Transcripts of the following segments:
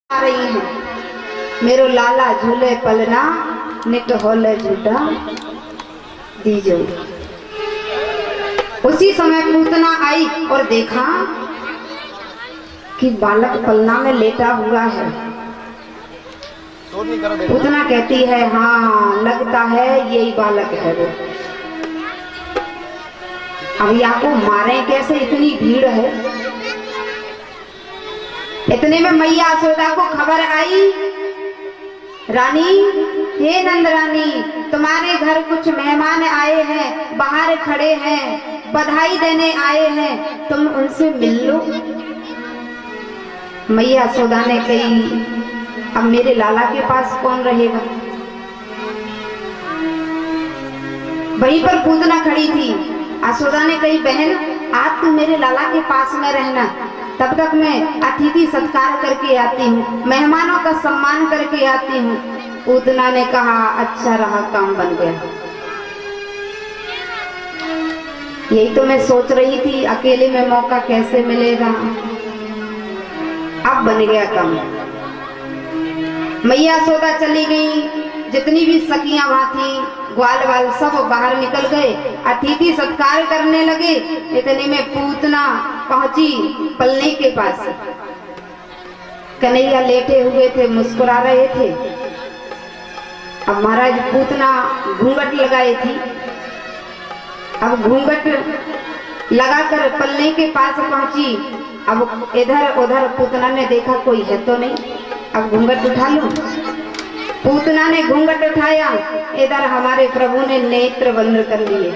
आ रही हैं। मेरो लाला झूले पलना नित होले झूठा दीजो। उसी समय पूतना आई और देखा कि बालक पलना में लेटा हुआ है। पूतना कहती है, हाँ लगता है यही बालक है वो। अब आपको मारे कैसे, इतनी भीड़ है। इतने में मैया यशोदा को खबर आई, रानी, हे नंद रानी, तुम्हारे घर कुछ मेहमान आए हैं, बाहर खड़े हैं, बधाई देने आए हैं, तुम उनसे मिल लो। मैया यशोदा ने कही, अब मेरे लाला के पास कौन रहेगा। वहीं पर पूतना खड़ी थी। यशोदा ने कही, बहन आज तुम मेरे लाला के पास में रहना, तब तक मैं अतिथि सत्कार करके आती हूँ, मेहमानों का सम्मान करके आती हूँ। पूतना ने कहा, अच्छा रहा, काम बन गया। यही तो मैं सोच रही थी, अकेले में मौका कैसे मिलेगा, अब बन गया काम। मैया यशोदा चली गई, जितनी भी सखियां वहां थी, ग्वाल वाल सब बाहर निकल गए, अतिथि सत्कार करने लगे। इतने में पूतना पहुंची पलने के पास। कन्हैया लेटे हुए थे, मुस्कुरा रहे थे। अब महाराज पूतना घूंघट लगाई थी। अब घूंघट लगाकर पलने के पास पहुंची। अब इधर उधर पूतना ने देखा कोई है तो नहीं, अब घूंघट उठा लो। पूतना ने घूंघट उठाया, इधर हमारे प्रभु ने नेत्र बंद कर लिए।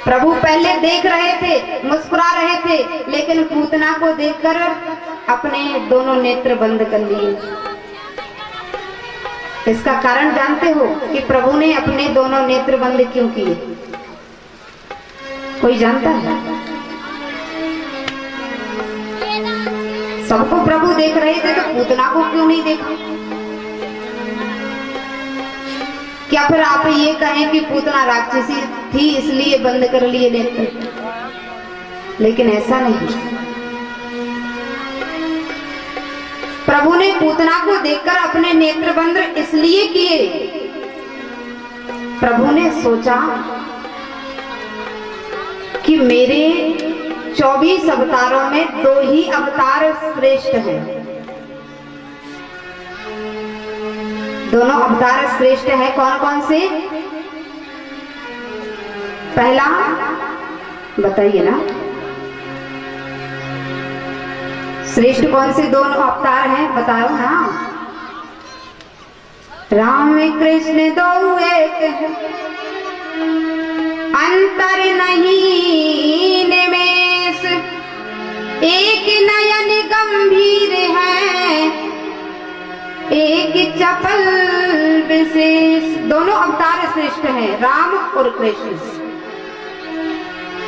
प्रभु पहले देख रहे थे, मुस्कुरा रहे थे, लेकिन पूतना को देखकर अपने दोनों नेत्र बंद कर लिए। इसका कारण जानते हो कि प्रभु ने अपने दोनों नेत्र बंद क्यों किए? कोई जानता है? सबको प्रभु देख रहे थे तो पूतना को क्यों नहीं देखा? क्या फिर आप ये कहें कि पूतना राक्षसी थी इसलिए बंद कर लिए नेत्र? लेकिन ऐसा नहीं। प्रभु ने पूतना को देखकर अपने नेत्र बंद इसलिए किए, प्रभु ने सोचा कि मेरे 24 अवतारों में 2 ही अवतार श्रेष्ठ हैं। दोनों अवतार श्रेष्ठ हैं। कौन कौन से? पहला बताइए ना, श्रेष्ठ कौन से दोनों अवतार हैं, बताओ ना। राम कृष्ण दो एक है, अंतर नहीं निमेष, एक नयन गंभीर है, एक चपल विशेष। दोनों अवतार श्रेष्ठ हैं, राम और कृष्ण।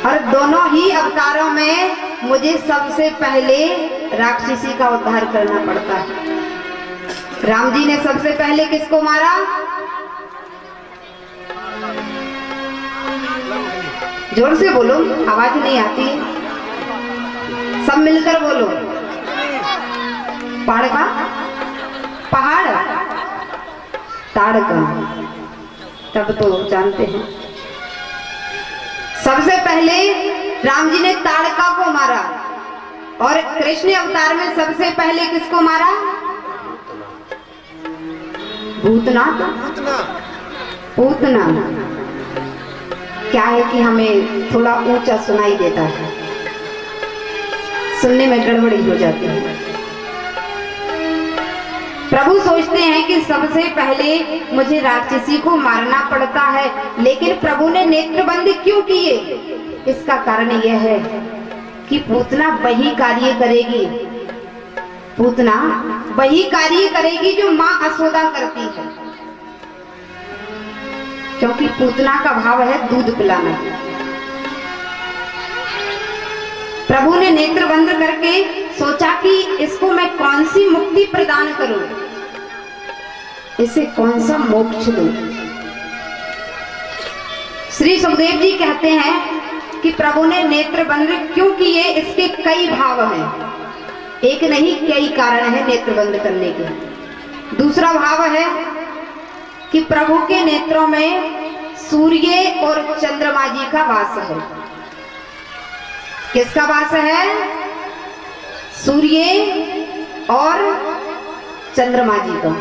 और दोनों ही अवतारों में मुझे सबसे पहले राक्षसी का उद्धार करना पड़ता है। राम जी ने सबसे पहले किसको मारा? जोर से बोलो, आवाज नहीं आती है, सब मिलकर बोलो। पहाड़ ताड़का, तब तो जानते हैं। सबसे पहले राम जी ने ताड़का को मारा। और कृष्ण अवतार में सबसे पहले किसको मारा? भूतनाथ। पूतना। क्या है कि हमें थोड़ा ऊंचा सुनाई देता है, सुनने में गड़बड़ी हो जाती है। प्रभु सोचते हैं कि सबसे पहले मुझे राक्षसी को मारना पड़ता है, लेकिन प्रभु ने नेत्र बंद क्यों किए? इसका कारण यह है कि पूतना वही कार्य करेगी। पूतना वही कार्य करेगी जो माँ यशोदा करती है, क्योंकि पूतना का भाव है दूध पिलाना। प्रभु ने नेत्र बंद करके सोचा कि इसको मैं कौन सी मुक्ति प्रदान करूं, इसे कौन सा मोक्ष दूं। श्री सुखदेव जी कहते हैं कि प्रभु ने नेत्र बंद क्यों किए, इसके कई भाव हैं। एक नहीं कई कारण है नेत्र बंद करने के। दूसरा भाव है कि प्रभु के नेत्रों में सूर्य और चंद्रमा जी का वास है। किसका वास है? सूर्य और चंद्रमा जी का।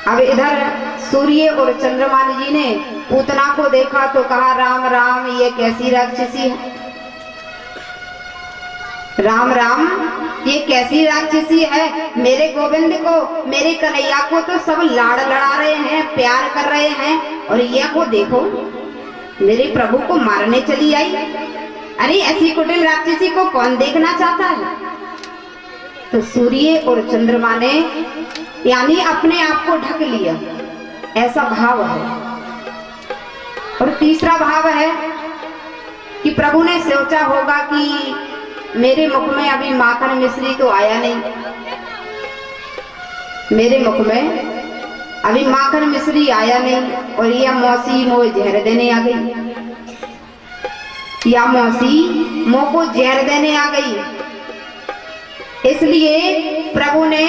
अब इधर सूर्य और चंद्रमा जी ने पूतना को देखा तो कहा, राम राम ये कैसी राक्षसी है, राम राम ये कैसी राक्षसी है, मेरे गोविंद को, मेरे कन्हैया को तो सब लाड़ लड़ा रहे हैं, प्यार कर रहे हैं, और ये को देखो मेरे प्रभु को मारने चली आई। अरे ऐसी कुटिल राक्षसी को कौन देखना चाहता है? तो सूर्य और चंद्रमा ने यानी अपने आप को ढक लिया, ऐसा भाव है। और तीसरा भाव है कि प्रभु ने सोचा होगा कि मेरे मुख में अभी माखन मिश्री तो आया नहीं, मेरे मुख में अभी माखन मिश्री आया नहीं, और यह मौसी मोह जहर देने आ गई, या मौसी मोह को जहर देने आ गई। इसलिए प्रभु ने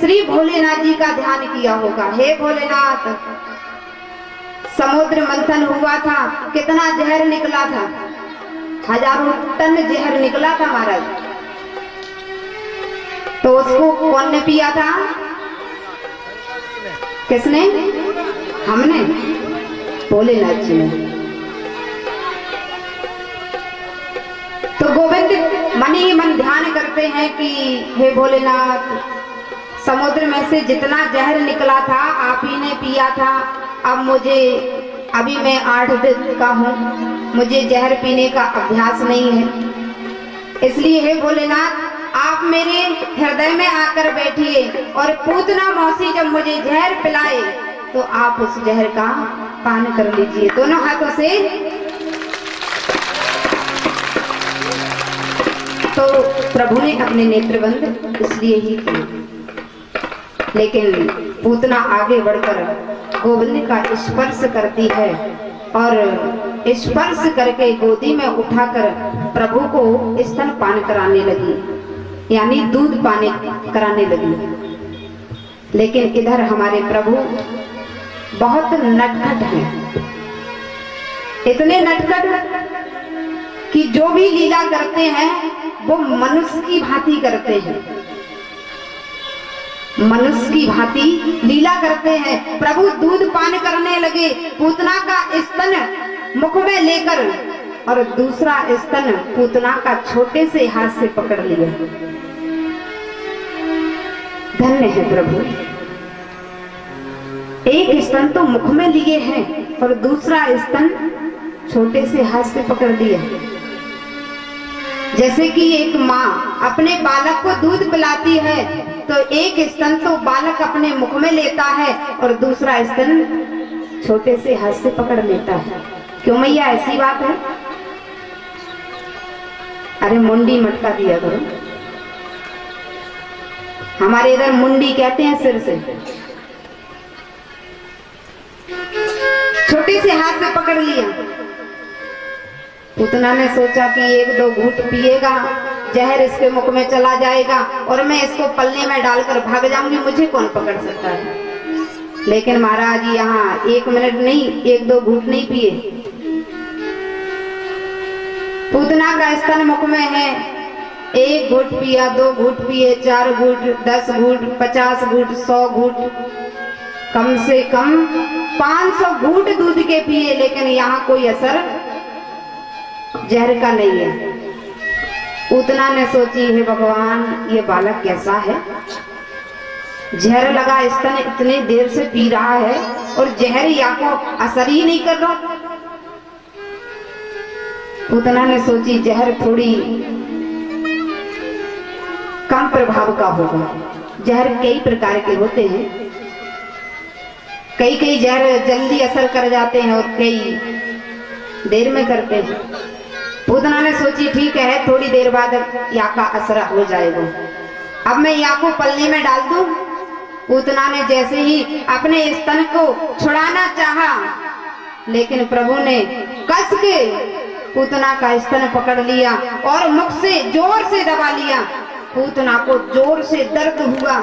श्री भोलेनाथ जी का ध्यान किया होगा। हे भोलेनाथ, समुद्र मंथन हुआ था, कितना जहर निकला था, हजारों टन जहर निकला था महाराज, तो उसको कौन ने पिया था? किसने? हमने, भोलेनाथ जी ने। तो गोविंद मन ही मन ध्यान करते हैं कि हे भोलेनाथ, समुद्र में से जितना जहर निकला था आप ही ने पिया था, अब मुझे, अभी मैं 8 दिन का हूँ, मुझे जहर पीने का अभ्यास नहीं है, इसलिए हे भोलेनाथ आप मेरे हृदय में आकर बैठिए, और पूतना मौसी जब मुझे जहर पिलाए तो आप उस जहर का पान कर लीजिए दोनों हाथों से। तो प्रभु ने अपने नेत्र बंद इसलिए ही किए, लेकिन पूतना आगे बढ़कर गोविंद का स्पर्श करती है, और स्पर्श करके गोदी में उठाकर प्रभु को स्तन पान कराने लगी, यानी दूध पान कराने लगी। लेकिन इधर हमारे प्रभु बहुत नटखट हैं, इतने नटखट कि जो भी लीला करते हैं वो मनुष्य की भांति करते हैं, मनुष्य की भांति लीला करते हैं। प्रभु दूध पान करने लगे, पूतना का स्तन मुख में लेकर, और दूसरा स्तन पूतना का छोटे से हाथ से पकड़ लिया। धन्य है प्रभु, एक स्तन तो मुख में लिए हैं और दूसरा स्तन छोटे से हाथ से पकड़ लिया। जैसे कि एक माँ अपने बालक को दूध पिलाती है तो एक स्तन तो बालक अपने मुख में लेता है और दूसरा स्तन छोटे से हाथ से पकड़ लेता है। क्यों मैया, ऐसी बात है? अरे मुंडी मटका दिया करो, हमारे इधर मुंडी कहते हैं सिर से, छोटे से हाथ से पकड़ लिया। पूतना ने सोचा कि 1-2 घूंट पिएगा, जहर इसके मुख में चला जाएगा और मैं इसको पल्ले में डालकर भाग जाऊंगी, मुझे कौन पकड़ सकता है। लेकिन महाराज यहाँ 1 मिनट नहीं, 1-2 घूंट नहीं पिए। पूतना का स्तन मुख में है, 1 घूंट पिया, 2 घूंट पिए, 4 घूंट, 10 घूंट, 50 घूंट, 100 घूंट, कम से कम 500 घूंट दूध के पिए, लेकिन यहाँ कोई असर जहर का नहीं है। पूतना ने सोची, हे भगवान ये बालक कैसा है, जहर लगा स्तन इतने देर से पी रहा है और जहर या को असर ही नहीं कर रहा। पूतना ने सोची जहर थोड़ी कम प्रभाव का होगा। जहर कई प्रकार के होते हैं, कई जहर जल्दी असर कर जाते हैं और कई देर में करते हैं। पूतना ने सोची ठीक है, थोड़ी देर बाद या का असर हो जाएगा, अब मैं या को पल्ले में डाल दूं। पूतना ने जैसे ही अपने स्तन को छुड़ाना चाहा, लेकिन प्रभु ने कस के पूतना का स्तन पकड़ लिया और मुख से जोर से दबा लिया। पूतना को जोर से दर्द हुआ।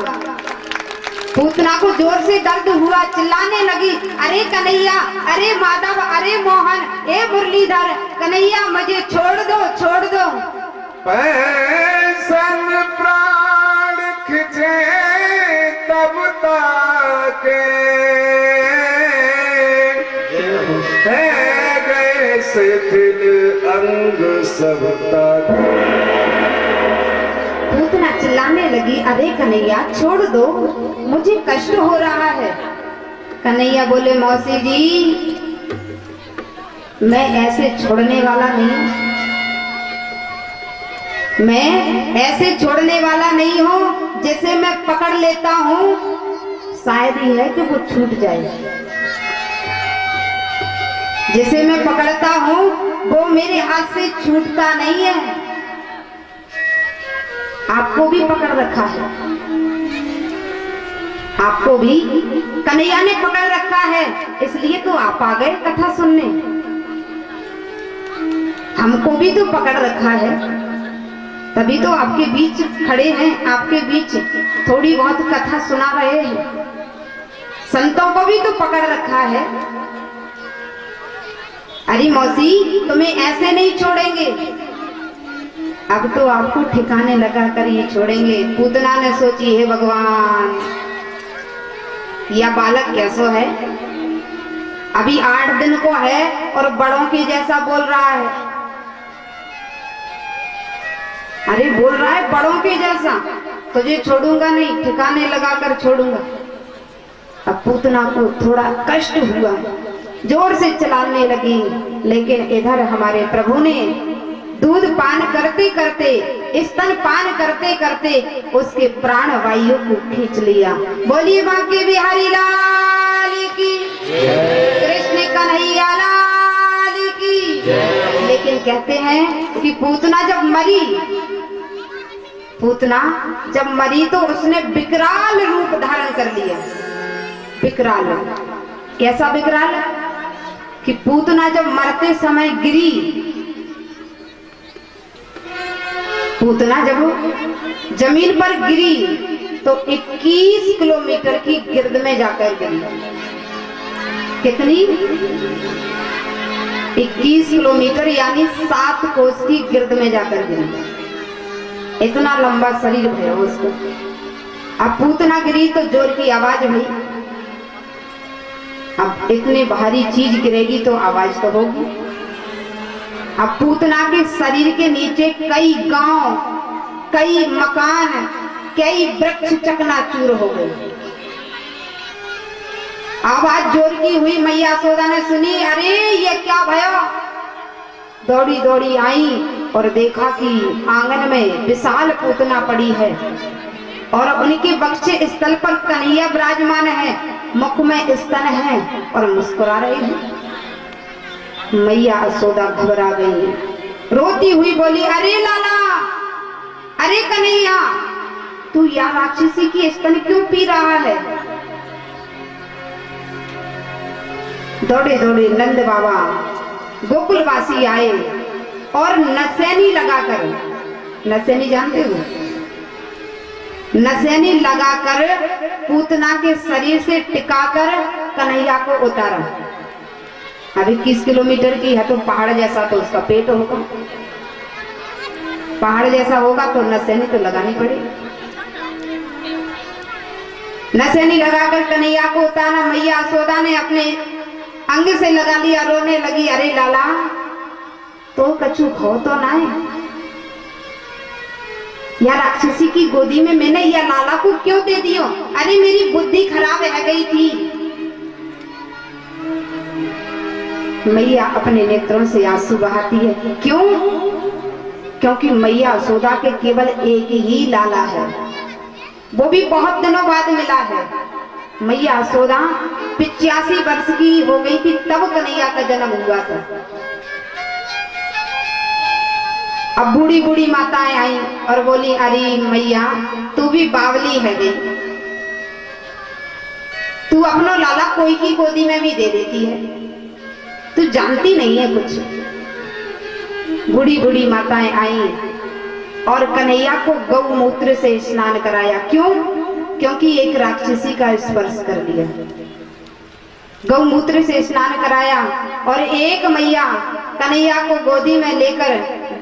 पूतना को जोर से दर्द हुआ, चिल्लाने लगी, अरे कन्हैया, अरे माधव, अरे मोहन, ए मुरलीधर, कन्हैया मुझे छोड़ दो, छोड़ दो। पैसन प्राण खिंचे तब तक गए शिथिल अंग सब तक। पूतना चिल्लाने लगी, अरे कन्हैया छोड़ दो, मुझे कष्ट हो रहा है। कन्हैया बोले, मौसी जी मैं ऐसे छोड़ने वाला नहीं, मैं ऐसे छोड़ने वाला नहीं हूँ। जैसे मैं पकड़ लेता हूँ शायद ही है कि वो छूट जाए। जिसे मैं पकड़ता हूँ वो मेरे हाथ से छूटता नहीं है। आपको भी पकड़ रखा है, आपको भी कन्हैया ने पकड़ रखा है, इसलिए तो आप आ गए कथा सुनने। हमको भी तो पकड़ रखा है, तभी तो आपके बीच खड़े हैं, आपके बीच थोड़ी बहुत कथा सुना रहे हैं। संतों को भी तो पकड़ रखा है। अरे मौसी तुम्हें ऐसे नहीं छोड़ेंगे, अब तो आपको ठिकाने लगा कर ये छोड़ेंगे। पूतना ने सोची, हे भगवान यह बालक कैसो है, अभी 8 दिन को है और बड़ों के जैसा बोल रहा है। अरे बोल रहा है बड़ों के जैसा, तुझे छोड़ूंगा नहीं, ठिकाने लगा कर छोड़ूंगा। अब पूतना को थोड़ा कष्ट हुआ, जोर से चलाने लगी, लेकिन इधर हमारे प्रभु ने दूध पान करते करते, स्तन पान करते करते उसके प्राण वायु को खींच लिया। बोलिए बांके बिहारी लाल की, कृष्ण कन्हैया लाल की। लेकिन कहते हैं कि पूतना जब मरी तो उसने विकराल रूप धारण कर लिया। विकराल कैसा विकराल कि पूतना जब मरते समय गिरी, पूतना जब जमीन पर गिरी तो 21 किलोमीटर की गिर्द में जाकर गिरी। कितनी? 21 किलोमीटर यानी 7 कोस की गिर्द में जाकर गिरी। इतना लंबा शरीर है उसको। अब पूतना गिरी तो जोर की आवाज हुई। अब इतनी भारी चीज गिरेगी तो आवाज तो होगी। अब पूतना के शरीर के नीचे कई गांव, कई मकान, कई वृक्ष चकनाचूर हो गए। आवाज जोर की हुई, मैया यशोदा ने सुनी, अरे ये क्या भयो। दौड़ी दौड़ी आई और देखा कि आंगन में विशाल पूतना पड़ी है और उनके बक्से स्थल पर कन्हैया विराजमान है, मुख में स्तन है और मुस्कुरा रहे हैं। मैया यशोदा घबरा गई, रोती हुई बोली, अरे लाला, अरे कन्हैया, तू या राक्षसी की स्तन क्यों पी रहा है। दौड़े दौड़े नंद बाबा गोकुलवासी आए और नसैनी लगाकर, नसैनी जानते हो, नसैनी लगाकर पूतना के शरीर से टिकाकर कन्हैया को उतारा। अभी 21 किलोमीटर की है तो पहाड़ जैसा तो उसका पेट होगा, पहाड़ जैसा होगा तो नसैनी तो लगानी पड़ेगी। नसैनी लगाकर कन्हैया को उतारा। मैया यशोदा ने अपने अंग से लगा लिया, रोने लगी, अरे लाला तो कछु खो तो ना है, या राक्षसी की गोदी में मैंने या लाला को क्यों दे दियो। अरे मेरी बुद्धि खराब रह गई थी। मैया अपने नेत्रों से आंसू बहाती है। क्यों? क्योंकि मैया यशोदा के केवल एक ही लाला है, वो भी बहुत दिनों बाद मिला है। मैया यशोदा 85 वर्ष की हो गई थी तब कन्हैया का जन्म हुआ था। अब बूढ़ी बूढ़ी माताएं आई और बोली, अरे मैया तू भी बावली है गई, तू अपनो लाला कोई की गोदी में भी दे देती है, तू जानती नहीं है कुछ। बूढ़ी बूढ़ी माताएं आई और कन्हैया को गौमूत्र से स्नान कराया। क्यों? क्योंकि एक राक्षसी का स्पर्श कर लिया। गौमूत्र से स्नान कराया और एक मैया कन्हैया को गोदी में लेकर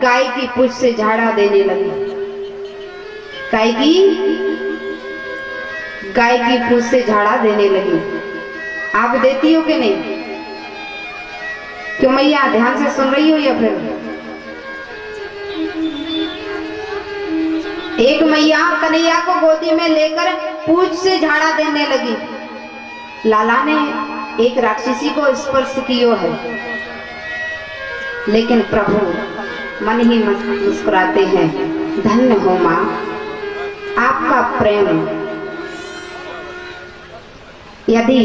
गाय की पूंछ से झाड़ा देने लगी। गाय की पूंछ से झाड़ा देने लगी। आप देती हो कि नहीं? क्यों मैया, ध्यान से सुन रही हो या फिर? एक मैया कन्हैया को गोदी में लेकर पूंछ से झाड़ा देने लगी। लाला ने एक राक्षसी को स्पर्श किया है, लेकिन प्रभु मन ही मुस्कुराते हैं, धन्य हो मां, आपका प्रेम। यदि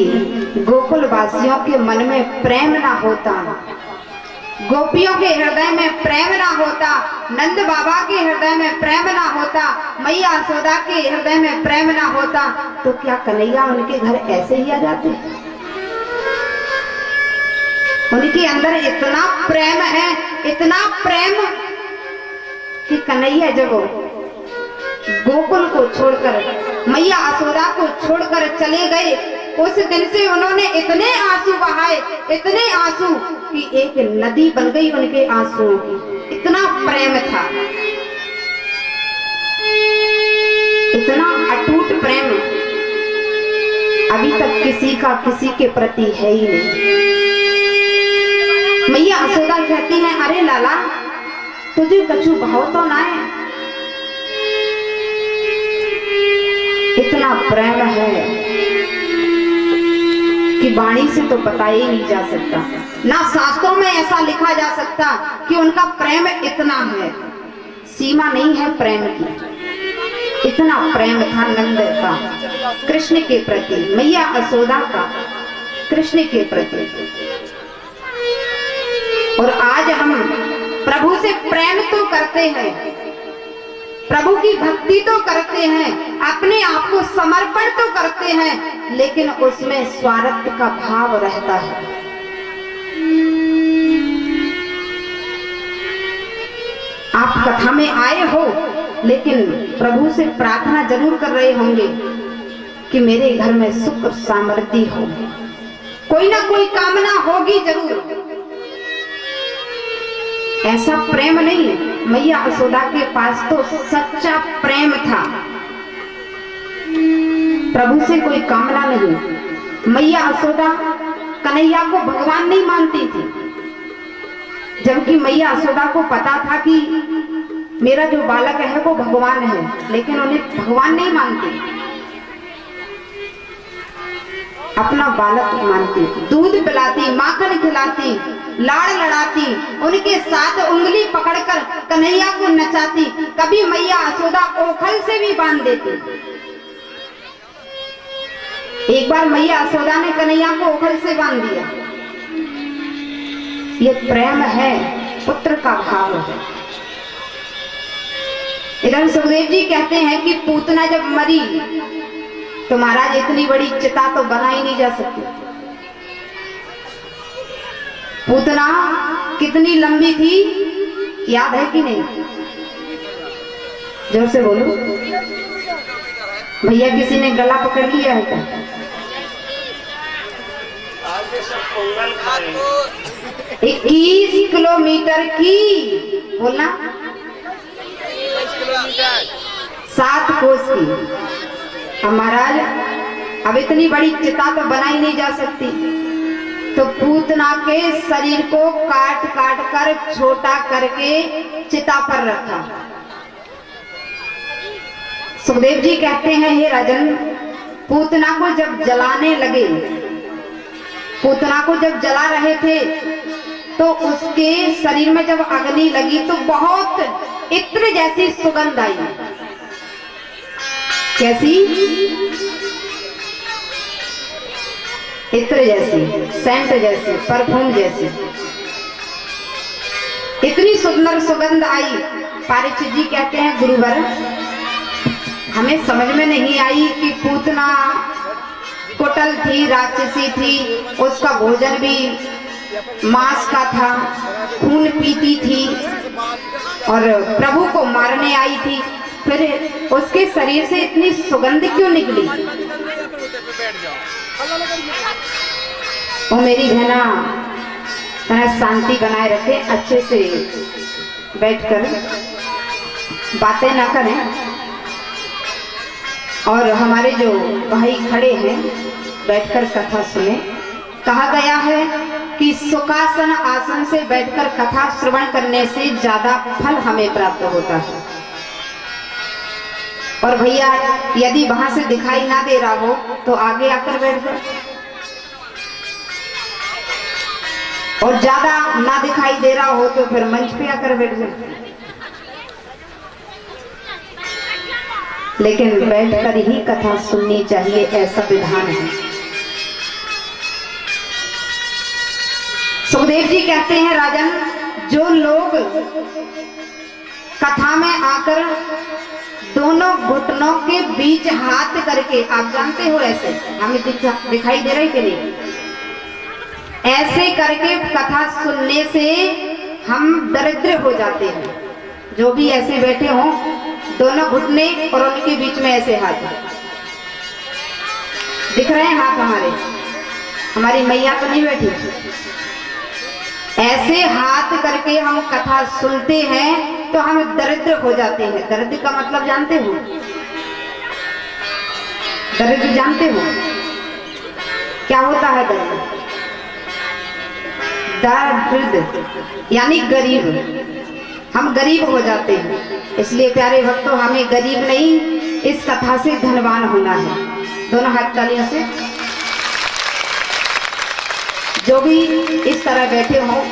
गोकुल वासियों के मन में प्रेम ना होता, गोपियों के हृदय में प्रेम ना होता, नंद बाबा के हृदय में प्रेम ना होता, मैया यशोदा के हृदय में प्रेम ना होता, तो क्या कन्हैया उनके घर ऐसे ही आ जाते? उनके अंदर इतना प्रेम है, इतना प्रेम कि कन्हैया जब गोकुल को छोड़कर, मैया यशोदा को छोड़कर चले गए, उस दिन से उन्होंने इतने आंसू बहाए, इतने आंसू कि एक नदी बन गई उनके आंसुओं की। इतना प्रेम था, इतना अटूट प्रेम अभी तक किसी का किसी के प्रति है ही नहीं। मैया यशोदा कहती है, अरे लाला, तुझे कछु भाव तो ना है? इतना प्रेम है कि वाणी से तो बता ही नहीं जा सकता, ना शास्त्रों में ऐसा लिखा जा सकता कि उनका प्रेम इतना है। सीमा नहीं है प्रेम की। इतना प्रेम था नंद का कृष्ण के प्रति, मैया यशोदा का कृष्ण के प्रति। और आज हम प्रभु से प्रेम तो करते हैं, प्रभु की भक्ति तो करते हैं, अपने आप को समर्पण तो करते हैं, लेकिन उसमें स्वार्थ का भाव रहता है। आप कथा में आए हो, लेकिन प्रभु से प्रार्थना जरूर कर रहे होंगे कि मेरे घर में सुख समृद्धि हो, कोई ना कोई कामना होगी जरूर। ऐसा प्रेम नहीं, मैया यशोदा के पास तो सच्चा प्रेम था, प्रभु से कोई कामना नहीं। मैया यशोदा कन्हैया को भगवान नहीं मानती थी, जबकि मैया यशोदा को पता था कि मेरा जो बालक है वो भगवान है, लेकिन उन्हें भगवान नहीं मानती, अपना बालक मानती। दूध पिलाती, माखन खिलाती, लाड़ लड़ाती, उनके साथ उंगली पकड़कर कन्हैया को नचाती, कभी मैया यशोदा ओखल से भी बांध देती। एक बार मैया यशोदा ने कन्हैया को ओखल से बांध दिया। ये प्रेम है, पुत्र का भाव है। इधर सुखदेव जी कहते हैं कि पूतना जब मरी तो महाराज इतनी बड़ी चिता तो बनाई नहीं जा सकती। पूतना कितनी लंबी थी याद है कि नहीं? जोर से बोलो भैया, किसी ने गला पकड़ लिया है क्या? 21 किलोमीटर की, बोलना 7 कोस की। अब महाराज अब इतनी बड़ी चिता तो बनाई नहीं जा सकती, तो पूतना के शरीर को काट काट कर छोटा करके चिता पर रखा। सुखदेव जी कहते हैं, हे राजन, पूतना को जब जलाने लगे, पूतना को जब जला रहे थे, तो उसके शरीर में जब अग्नि लगी तो बहुत इत्र जैसी सुगंध आई। कैसी? इत्र जैसी, सेंट जैसी, परफ्यूम जैसी, इतनी सुंदर सुगंध आई। पारीक्षित जी कहते हैं, गुरुवर, हमें समझ में नहीं आई कि पूतना कुटल थी, राक्षसी थी, उसका भोजन भी मांस का था, खून पीती थी, और प्रभु को मारने आई थी, फिर उसके शरीर से इतनी सुगंध क्यों निकली? वो मेरी बहना शांति बनाए रखे, अच्छे से बैठकर बातें ना करें। और हमारे जो भाई खड़े हैं बैठकर कथा सुने। कहा गया है कि सुखासन आसन से बैठकर कथा श्रवण करने से ज्यादा फल हमें प्राप्त होता है। और भैया यदि वहां से दिखाई ना दे रहा हो तो आगे आकर बैठ जाओ, और ज्यादा ना दिखाई दे रहा हो तो फिर मंच पे आकर बैठ जाओ। लेकिन बैठकर ही कथा सुननी चाहिए, ऐसा विधान है। सुखदेव जी कहते हैं, राजन, जो लोग कथा में आकर दोनों घुटनों के बीच हाथ करके, आप जानते हो ऐसे हमें दिखाई दे रही कि नहीं, ऐसे करके कथा सुनने से हम दरिद्र हो जाते हैं। जो भी ऐसे बैठे हों, दोनों घुटने और उनके बीच में ऐसे हाथ दिख रहे हैं, हाथ हमारी मैया तो नहीं बैठी, ऐसे हाथ करके हम कथा सुनते हैं तो हम दरिद्र हो जाते हैं। दरिद्र का मतलब जानते हो? दरिद्र जानते हो क्या होता है? दरिद्र यानी गरीब, हम गरीब हो जाते हैं। इसलिए प्यारे भक्तों, हमें गरीब नहीं, इस कथा से धनवान होना है। दोनों हाथ तालियों से। जो भी इस तरह बैठे हों,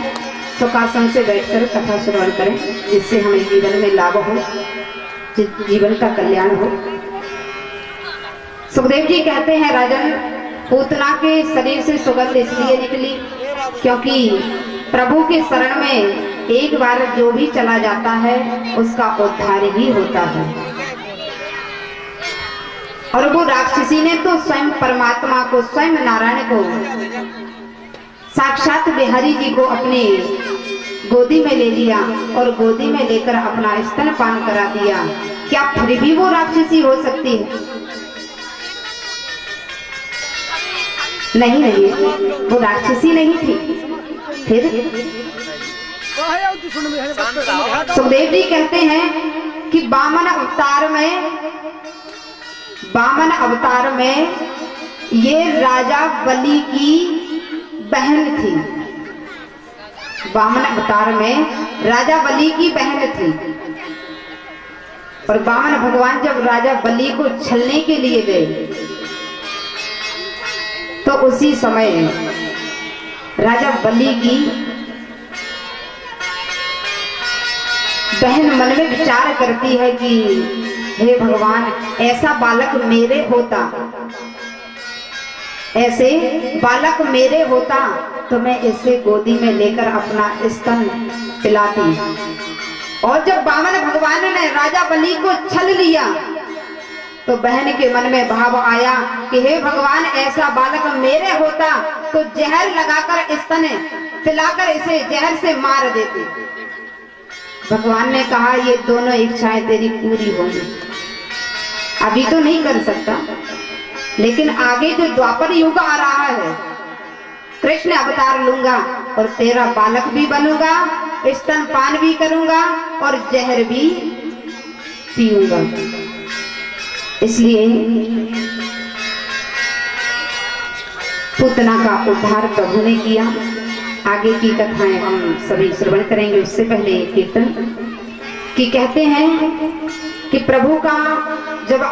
सुखासन से बैठकर कथा श्रवण करें, जिससे हमें जीवन में लाभ हो, जीवन का कल्याण हो। सुखदेव जी कहते हैं, राजन, पूतना के शरीर से सुगंध इसलिए निकली क्योंकि प्रभु के शरण में एक बार जो भी चला जाता है उसका उद्धार ही होता है। और वो राक्षसी ने तो स्वयं परमात्मा को, स्वयं नारायण को, साक्षात बिहारी जी को अपने गोदी में ले लिया और गोदी में लेकर अपना स्तनपान करा दिया। क्या फिर भी वो राक्षसी हो सकती है? नहीं, वो राक्षसी नहीं थी। फिर सुखदेव जी कहते हैं कि वामन अवतार में ये राजा बलि की बहन थी। वामन अवतार में राजा बलि की बहन थी। और वामन भगवान जब राजा बलि को छलने के लिए गए तो उसी समय राजा बलि की बहन मन में विचार करती है कि हे भगवान, ऐसा बालक मेरे होता, ऐसे बालक मेरे होता तो मैं इसे गोदी में लेकर अपना स्तन पिलाती। और जब वामन भगवान ने राजा बलि को छल लिया तो बहन के मन में भाव आया कि हे भगवान, ऐसा बालक मेरे होता तो जहर लगाकर स्तन पिलाकर इसे जहर से मार देते। भगवान ने कहा, ये दोनों इच्छाएं तेरी पूरी होंगी। अभी तो नहीं कर सकता, लेकिन आगे जो द्वापर युग आ रहा है, कृष्ण अवतार लूंगा और तेरा बालक भी बनूंगा, स्तनपान भी करूंगा और जहर भी पीऊंगा। इसलिए पूतना का उद्धार प्रभु ने किया। आगे की कथाएं हम सभी श्रवण करेंगे। उससे पहले कीर्तन की कहते हैं कि प्रभु का जब